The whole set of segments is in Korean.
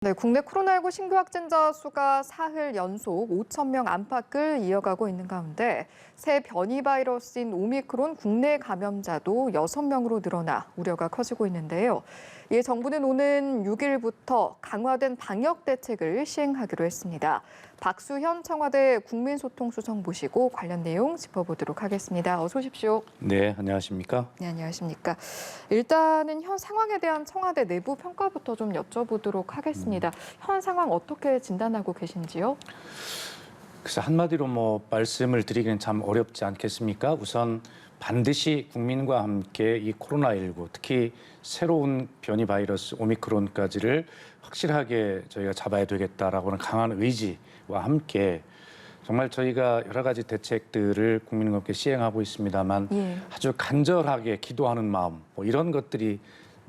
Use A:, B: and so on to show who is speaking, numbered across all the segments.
A: 네, 국내 코로나19 신규 확진자 수가 사흘 연속 5천 명 안팎을 이어가고 있는 가운데 새 변이 바이러스인 오미크론 국내 감염자도 6명으로 늘어나 우려가 커지고 있는데요. 이에 정부는 오는 6일부터 강화된 방역 대책을 시행하기로 했습니다. 박수현 청와대 국민소통수석 모시고 관련 내용 짚어보도록 하겠습니다. 어서 오십시오.
B: 네, 안녕하십니까?
A: 네, 안녕하십니까. 일단은 현 상황에 대한 청와대 내부 평가부터 좀 여쭤보도록 하겠습니다. 현 상황 어떻게 진단하고 계신지요?
B: 그래서 한마디로 말씀을 드리기는 참 어렵지 않겠습니까? 우선 반드시 국민과 함께 이 코로나19, 특히 새로운 변이 바이러스 오미크론까지를 확실하게 저희가 잡아야 되겠다라고 하는 강한 의지와 함께 정말 저희가 여러 가지 대책들을 국민과 함께 시행하고 있습니다만 아주 간절하게 기도하는 마음, 이런 것들이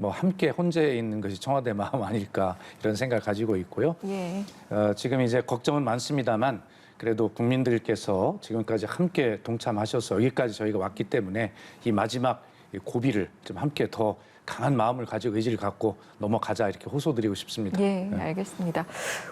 B: 함께 혼재해 있는 것이 청와대 마음 아닐까 이런 생각을 가지고 있고요. 지금 이제 걱정은 많습니다만 그래도 국민들께서 지금까지 함께 동참하셔서 여기까지 저희가 왔기 때문에 이 마지막 고비를 좀 함께 더 강한 마음을 가지고 의지를 갖고 넘어가자 이렇게 호소드리고 싶습니다.
A: 예, 알겠습니다.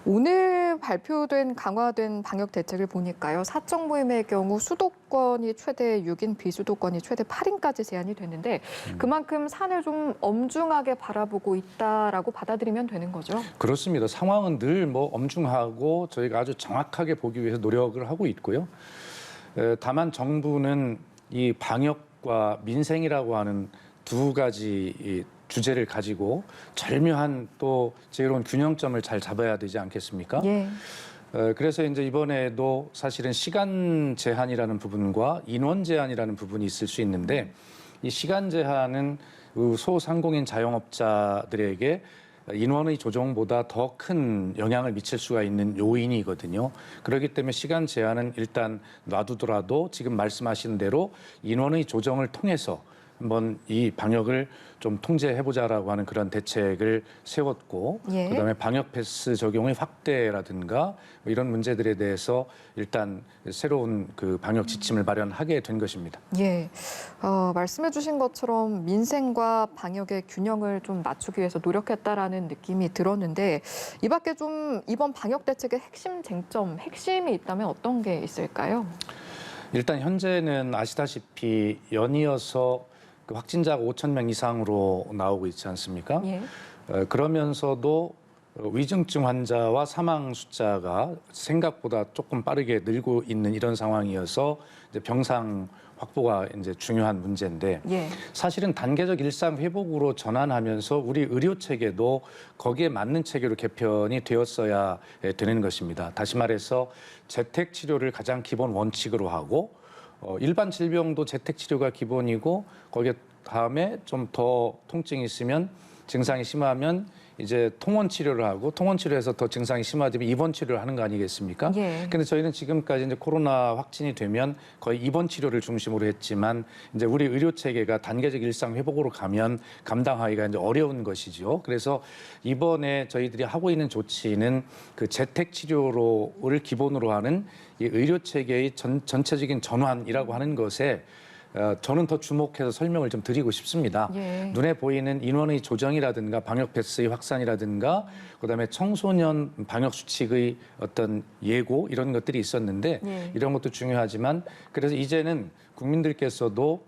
A: 오늘 발표된 강화된 방역 대책을 보니까요. 사적 모임의 경우 수도권이 최대 6인, 비수도권이 최대 8인까지 제한이 됐는데 그만큼 산을 좀 엄중하게 바라보고 있다라고 받아들이면 되는 거죠?
B: 그렇습니다. 상황은 늘 엄중하고 저희가 아주 정확하게 보기 위해서 노력을 하고 있고요. 다만 정부는 이 방역과 민생이라고 하는 두 가지 이 주제를 가지고 절묘한 또 지혜로운 균형점을 잘 잡아야 되지 않겠습니까? 그래서 이제 이번에도 사실은 시간 제한이라는 부분과 인원 제한이라는 부분이 있을 수 있는데 이 시간 제한은 소상공인 자영업자들에게 인원의 조정보다 더 큰 영향을 미칠 수가 있는 요인이거든요. 그렇기 때문에 시간 제한은 일단 놔두더라도 지금 말씀하신 대로 인원의 조정을 통해서 한번 이 방역을 좀 통제해보자라고 하는 그런 대책을 세웠고 그다음에 방역 패스 적용의 확대라든가 이런 문제들에 대해서 일단 새로운 그 방역 지침을 마련하게 된 것입니다.
A: 말씀해 주신 것처럼 민생과 방역의 균형을 좀 맞추기 위해서 노력했다라는 느낌이 들었는데 이 밖에 좀 이번 방역 대책의 핵심 쟁점, 핵심이 있다면 어떤 게 있을까요?
B: 일단 현재는 아시다시피 연이어서 그 확진자가 5천 명 이상으로 나오고 있지 않습니까? 그러면서도 위중증 환자와 사망 숫자가 생각보다 조금 빠르게 늘고 있는 이런 상황이어서 이제 병상 확보가 이제 중요한 문제인데 사실은 단계적 일상 회복으로 전환하면서 우리 의료 체계도 거기에 맞는 체계로 개편이 되었어야 되는 것입니다. 다시 말해서 재택 치료를 가장 기본 원칙으로 하고 일반 질병도 재택 치료가 기본이고 거기에 다음에 좀 더 통증이 있으면 증상이 심하면 이제 통원 치료를 하고 통원 치료에서 더 증상이 심화되면 입원 치료를 하는 거 아니겠습니까? 근데 저희는 지금까지 이제 코로나 확진이 되면 거의 입원 치료를 중심으로 했지만 이제 우리 의료 체계가 단계적 일상 회복으로 가면 감당하기가 이제 어려운 것이죠. 그래서 이번에 저희들이 하고 있는 조치는 그 재택 치료를 기본으로 하는 이 의료 체계의 전체적인 전환이라고 하는 것에 저는 더 주목해서 설명을 좀 드리고 싶습니다. 눈에 보이는 인원의 조정이라든가 방역 패스의 확산이라든가 그다음에 청소년 방역 수칙의 어떤 예고 이런 것들이 있었는데 이런 것도 중요하지만 그래서 이제는 국민들께서도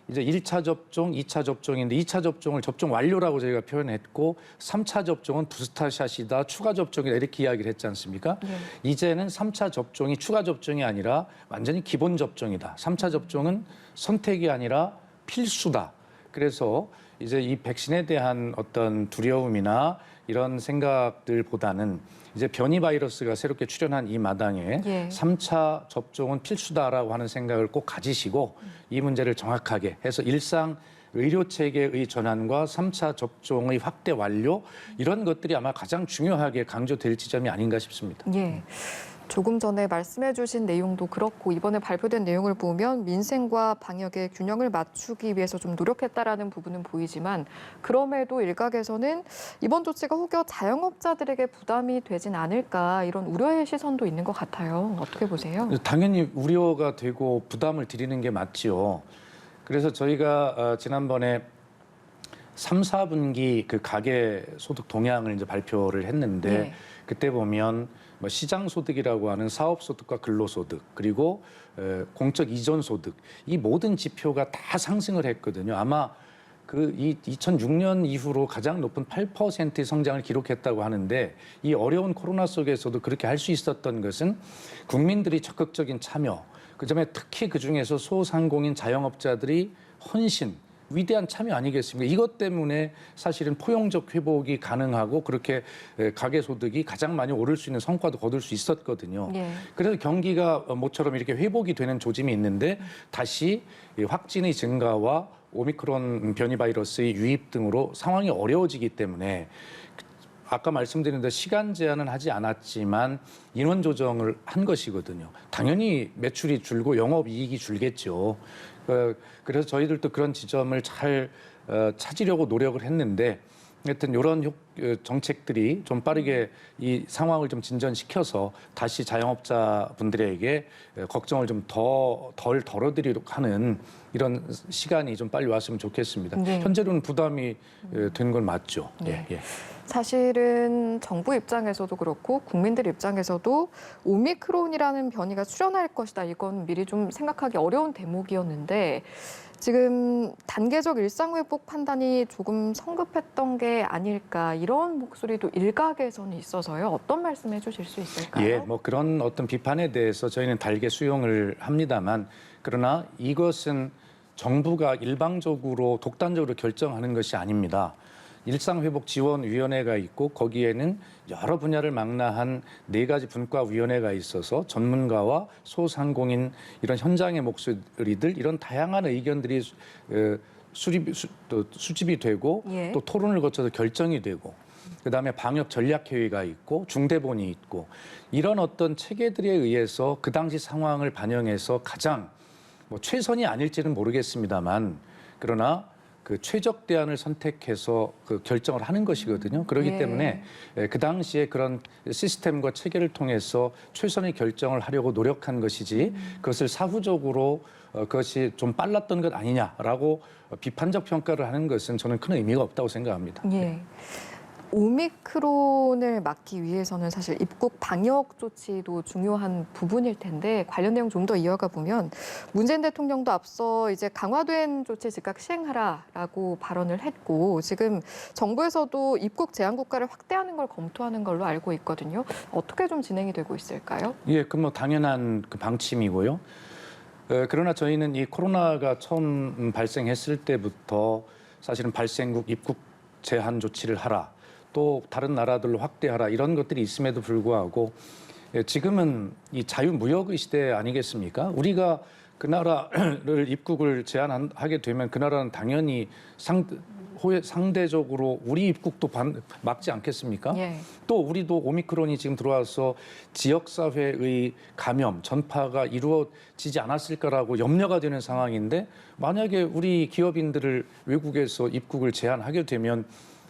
B: 이제 1차 접종, 2차 접종인데 2차 접종을 접종 완료라고 저희가 표현했고 3차 접종은 부스터샷이다, 추가 접종이다 이렇게 이야기를 했지 않습니까? 이제는 3차 접종이 추가 접종이 아니라 완전히 기본 접종이다. 3차 접종은 선택이 아니라 필수다. 그래서 이제 이 백신에 대한 어떤 두려움이나 이런 생각들보다는 이제 변이 바이러스가 새롭게 출현한 이 마당에 3차 접종은 필수다라고 하는 생각을 꼭 가지시고 이 문제를 정확하게 해서 일상 의료 체계의 전환과 3차 접종의 확대 완료 이런 것들이 아마 가장 중요하게 강조될 지점이 아닌가 싶습니다.
A: 조금 전에 말씀해 주신 내용도 그렇고 이번에 발표된 내용을 보면 민생과 방역의 균형을 맞추기 위해서 좀 노력했다라는 부분은 보이지만 그럼에도 일각에서는 이번 조치가 혹여 자영업자들에게 부담이 되진 않을까 이런 우려의 시선도 있는 것 같아요. 어떻게 보세요?
B: 당연히 우려가 되고 부담을 드리는 게 맞지요. 그래서 저희가 지난번에 3, 4분기 그 가계 소득 동향을 이제 발표를 했는데
A: 네.
B: 그때 보면 뭐 시장 소득이라고 하는 사업 소득과 근로 소득 그리고 공적 이전 소득 이 모든 지표가 다 상승을 했거든요. 아마 그 2006년 이후로 가장 높은 8%의 성장을 기록했다고 하는데 이 어려운 코로나 속에서도 그렇게 할 수 있었던 것은 국민들이 적극적인 참여, 그다음에 특히 그중에서 소상공인 자영업자들이 헌신, 위대한 참여 아니겠습니까? 이것 때문에 사실은 포용적 회복이 가능하고 그렇게 가계소득이 가장 많이 오를 수 있는 성과도 거둘 수 있었거든요.
A: 예.
B: 그래서 경기가 모처럼 이렇게 회복이 되는 조짐이 있는데 다시 확진의 증가와 오미크론 변이 바이러스의 유입 등으로 상황이 어려워지기 때문에 아까 말씀드린 대로 시간 제한은 하지 않았지만 인원 조정을 한 것이거든요. 당연히 매출이 줄고 영업이익이 줄겠죠. 그래서 저희들도 그런 지점을 잘 찾으려고 노력을 했는데 하여튼 이런 정책들이 좀 빠르게 이 상황을 좀 진전시켜서 다시 자영업자분들에게 걱정을 좀 덜 덜어드리도록 하는 이런 시간이 좀 빨리 왔으면 좋겠습니다.
A: 네.
B: 현재로는 부담이 된 건 맞죠.
A: 네.
B: 예, 예.
A: 사실은 정부 입장에서도 그렇고 국민들 입장에서도 오미크론이라는 변이가 출현할 것이다. 이건 미리 좀 생각하기 어려운 대목이었는데 지금 단계적 일상 회복 판단이 조금 성급했던 게 아닐까 이런 목소리도 일각에서는 있어서요. 어떤 말씀해 주실 수 있을까요?
B: 예, 뭐 그런 어떤 비판에 대해서 저희는 달게 수용을 합니다만 그러나 이것은 정부가 일방적으로 독단적으로 결정하는 것이 아닙니다. 일상회복지원위원회가 있고 거기에는 여러 분야를 망라한 4가지 분과위원회가 있어서 전문가와 소상공인 이런 현장의 목소리들 이런 다양한 의견들이 수집이 되고
A: 예.
B: 또 토론을 거쳐서 결정이 되고 그다음에 방역 전략회의가 있고 중대본이 있고 이런 어떤 체계들에 의해서 그 당시 상황을 반영해서 가장 뭐 최선이 아닐지는 모르겠습니다만 그러나 그 최적 대안을 선택해서 그 결정을 하는 것이거든요. 그렇기
A: 예.
B: 때문에 그 당시에 그런 시스템과 체계를 통해서 최선의 결정을 하려고 노력한 것이지 그것을 사후적으로 그것이 좀 빨랐던 것 아니냐라고 비판적 평가를 하는 것은 저는 큰 의미가 없다고 생각합니다.
A: 예. 오미크론을 막기 위해서는 사실 입국 방역 조치도 중요한 부분일 텐데 관련 내용 좀 더 이어가 보면 문재인 대통령도 앞서 이제 강화된 조치 즉각 시행하라라고 발언을 했고 지금 정부에서도 입국 제한 국가를 확대하는 걸 검토하는 걸로 알고 있거든요. 어떻게 좀 진행이 되고 있을까요?
B: 예, 그 뭐 당연한 그 방침이고요. 그러나 저희는 이 코로나가 처음 발생했을 때부터 사실은 발생국 입국 제한 조치를 하라. 또 다른 나라들로 확대하라 이런 것들이 있음에도 불구하고 지금은 이 자유무역의 시대 아니겠습니까? 우리가 그 나라를 입국을 제한하게 되면 그 나라는 당연히 상대적으로 우리 입국도 막지 않겠습니까?
A: 예.
B: 또 우리도 오미크론이 지금 들어와서 지역사회의 감염, 전파가 이루어지지 않았을까라고 염려가 되는 상황인데 만약에 우리 기업인들을 외국에서 입국을 제한하게 되면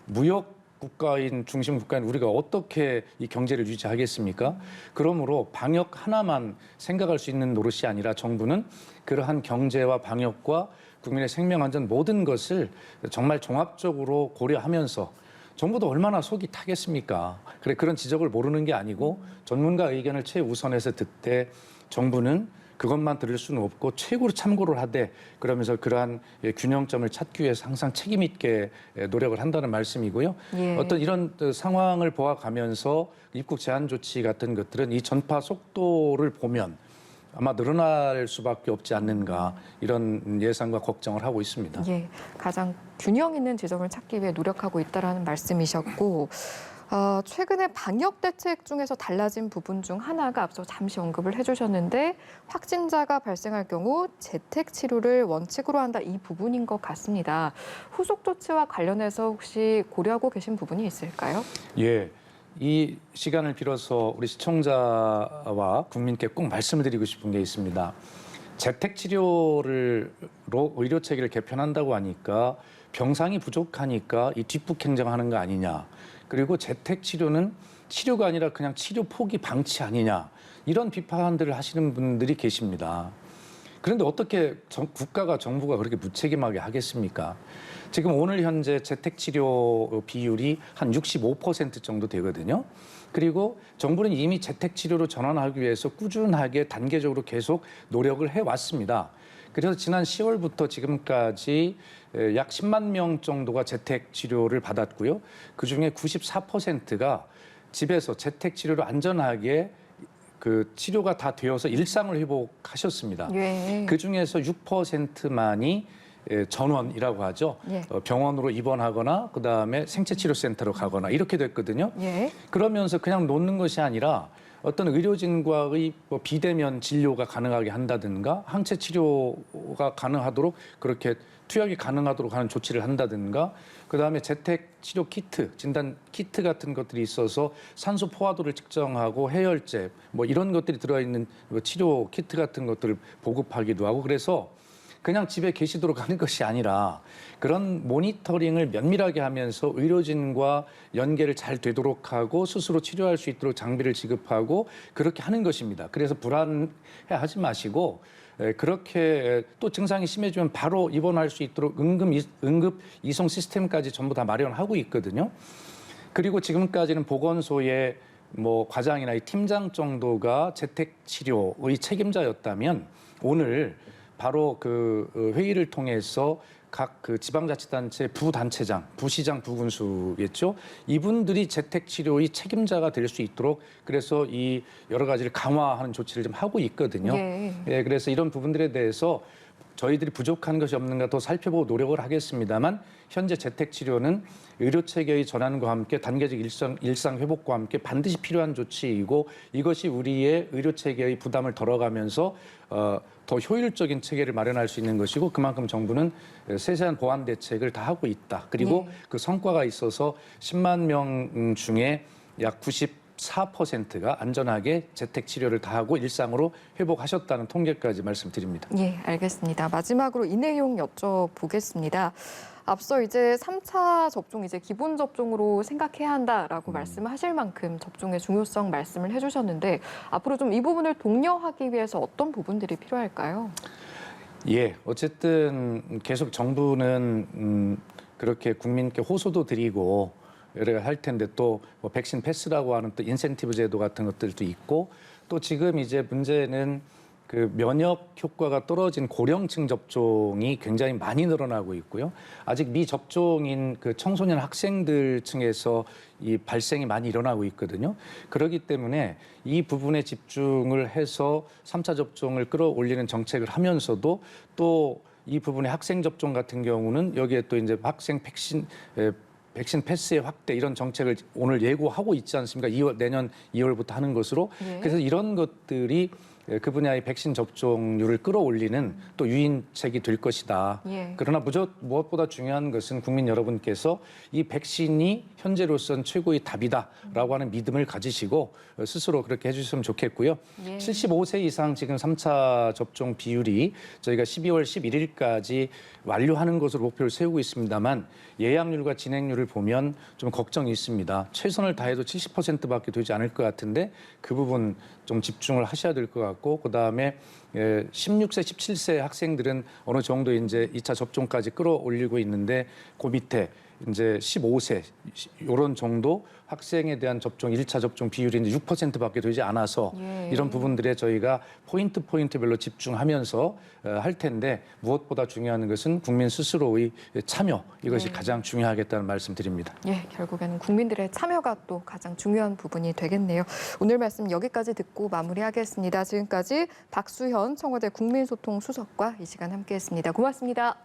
B: 무역 국가인 중심 국가인 우리가 어떻게 이 경제를 유지하겠습니까? 그러므로 방역 하나만 생각할 수 있는 노릇이 아니라 정부는 그러한 경제와 방역과 국민의 생명 안전 모든 것을 정말 종합적으로 고려하면서 정부도 얼마나 속이 타겠습니까? 그런 지적을 모르는 게 아니고 전문가 의견을 최우선해서 듣되 정부는 그것만 들을 수는 없고 최고로 참고를 하되 그러면서 그러한 균형점을 찾기 위해서 항상 책임 있게 노력을 한다는 말씀이고요.
A: 예.
B: 어떤 이런 상황을 보아가면서 입국 제한 조치 같은 것들은 이 전파 속도를 보면 아마 늘어날 수밖에 없지 않는가 이런 예상과 걱정을 하고 있습니다.
A: 예, 가장 균형 있는 지점을 찾기 위해 노력하고 있다라는 말씀이셨고 최근에 방역 대책 중에서 달라진 부분 중 하나가 앞서 잠시 언급을 해주셨는데 확진자가 발생할 경우 재택 치료를 원칙으로 한다 이 부분인 것 같습니다. 후속 조치와 관련해서 혹시 고려하고 계신 부분이 있을까요?
B: 예. 이 시간을 빌어서 우리 시청자와 국민께 꼭 말씀을 드리고 싶은 게 있습니다. 재택 치료로 의료 체계를 개편한다고 하니까 병상이 부족하니까 이 뒷북 행정하는 거 아니냐. 그리고 재택 치료는 치료가 아니라 그냥 치료 포기 방치 아니냐. 이런 비판들을 하시는 분들이 계십니다. 그런데 어떻게 국가가 정부가 그렇게 무책임하게 하겠습니까? 지금 오늘 현재 재택치료 비율이 한 65% 정도 되거든요. 그리고 정부는 이미 재택치료로 전환하기 위해서 꾸준하게 단계적으로 계속 노력을 해왔습니다. 그래서 지난 10월부터 지금까지 약 10만 명 정도가 재택치료를 받았고요. 그중에 94%가 집에서 재택치료를 안전하게 그 치료가 다 되어서 일상을 회복하셨습니다.
A: 예.
B: 그중에서 6%만이 전원이라고 하죠.
A: 예.
B: 병원으로 입원하거나 그다음에 생체치료센터로 가거나 이렇게 됐거든요.
A: 예.
B: 그러면서 그냥 놓는 것이 아니라 어떤 의료진과의 뭐 비대면 진료가 가능하게 한다든가 항체 치료가 가능하도록 그렇게 투약이 가능하도록 하는 조치를 한다든가 그다음에 재택 치료 키트, 진단 키트 같은 것들이 있어서 산소 포화도를 측정하고 해열제 뭐 이런 것들이 들어있는 치료 키트 같은 것들을 보급하기도 하고 그래서 그냥 집에 계시도록 하는 것이 아니라 그런 모니터링을 면밀하게 하면서 의료진과 연계를 잘 되도록 하고 스스로 치료할 수 있도록 장비를 지급하고 그렇게 하는 것입니다. 그래서 불안해하지 마시고 그렇게 또 증상이 심해지면 바로 입원할 수 있도록 응급 이송 시스템까지 전부 다 마련하고 있거든요. 그리고 지금까지는 보건소의 뭐 과장이나 이 팀장 정도가 재택 치료의 책임자였다면 오늘 바로 그 회의를 통해서 각 그 지방자치단체 부단체장, 부시장, 부군수겠죠. 이분들이 재택치료의 책임자가 될 수 있도록 그래서 이 여러 가지를 강화하는 조치를 좀 하고 있거든요.
A: 예.
B: 예, 그래서 이런 부분들에 대해서 저희들이 부족한 것이 없는가 더 살펴보고 노력을 하겠습니다만 현재 재택치료는 의료체계의 전환과 함께 단계적 일상 회복과 함께 반드시 필요한 조치이고 이것이 우리의 의료체계의 부담을 덜어가면서 더 효율적인 체계를 마련할 수 있는 것이고 그만큼 정부는 세세한 보완 대책을 다 하고 있다. 그리고 그 성과가 있어서 10만 명 중에 약 94%가 안전하게 재택 치료를 다 하고 일상으로 회복하셨다는 통계까지 말씀드립니다.
A: 예, 알겠습니다. 마지막으로 이 내용 여쭤보겠습니다. 앞서 이제 3차 접종 이제 기본 접종으로 생각해야 한다라고 말씀하실 만큼 접종의 중요성 말씀을 해주셨는데 앞으로 좀 이 부분을 독려하기 위해서 어떤 부분들이 필요할까요?
B: 예, 어쨌든 계속 정부는 그렇게 국민께 호소도 드리고 여러 가지 할 텐데 또 뭐 백신 패스라고 하는 또 인센티브 제도 같은 것들도 있고 또 지금 이제 문제는 그 면역 효과가 떨어진 고령층 접종이 굉장히 많이 늘어나고 있고요. 아직 미접종인 그 청소년 학생들 층에서 이 발생이 많이 일어나고 있거든요. 그렇기 때문에 이 부분에 집중을 해서 3차 접종을 끌어올리는 정책을 하면서도 또 이 부분의 학생 접종 같은 경우는 여기에 또 이제 학생 백신 패스의 확대 이런 정책을 오늘 예고하고 있지 않습니까? 내년 2월부터 하는 것으로.
A: 예.
B: 그래서 이런 것들이 그 분야의 백신 접종률을 끌어올리는 또 유인책이 될 것이다.
A: 예.
B: 그러나 무엇보다 중요한 것은 국민 여러분께서 이 백신이 현재로선 최고의 답이다라고 하는 믿음을 가지시고 스스로 그렇게 해주셨으면 좋겠고요.
A: 예.
B: 75세 이상 지금 3차 접종 비율이 저희가 12월 11일까지 완료하는 것으로 목표를 세우고 있습니다만 예약률과 진행률을 보면 좀 걱정이 있습니다. 최선을 다해도 70%밖에 되지 않을 것 같은데 그 부분 좀 집중을 하셔야 될 것 같고 그다음에 16세, 17세 학생들은 어느 정도 이제 2차 접종까지 끌어올리고 있는데 그 밑에 이제 15세 이런 정도 학생에 대한 접종 1차 접종 비율이 이제 6%밖에 되지 않아서
A: 예.
B: 이런 부분들에 저희가 포인트별로 집중하면서 할 텐데 무엇보다 중요한 것은 국민 스스로의 참여 이것이 가장 중요하겠다는 말씀드립니다.
A: 예, 결국에는 국민들의 참여가 또 가장 중요한 부분이 되겠네요. 오늘 말씀 여기까지 듣고 마무리하겠습니다. 지금까지 박수현 청와대 국민소통 수석과 이 시간 함께했습니다. 고맙습니다.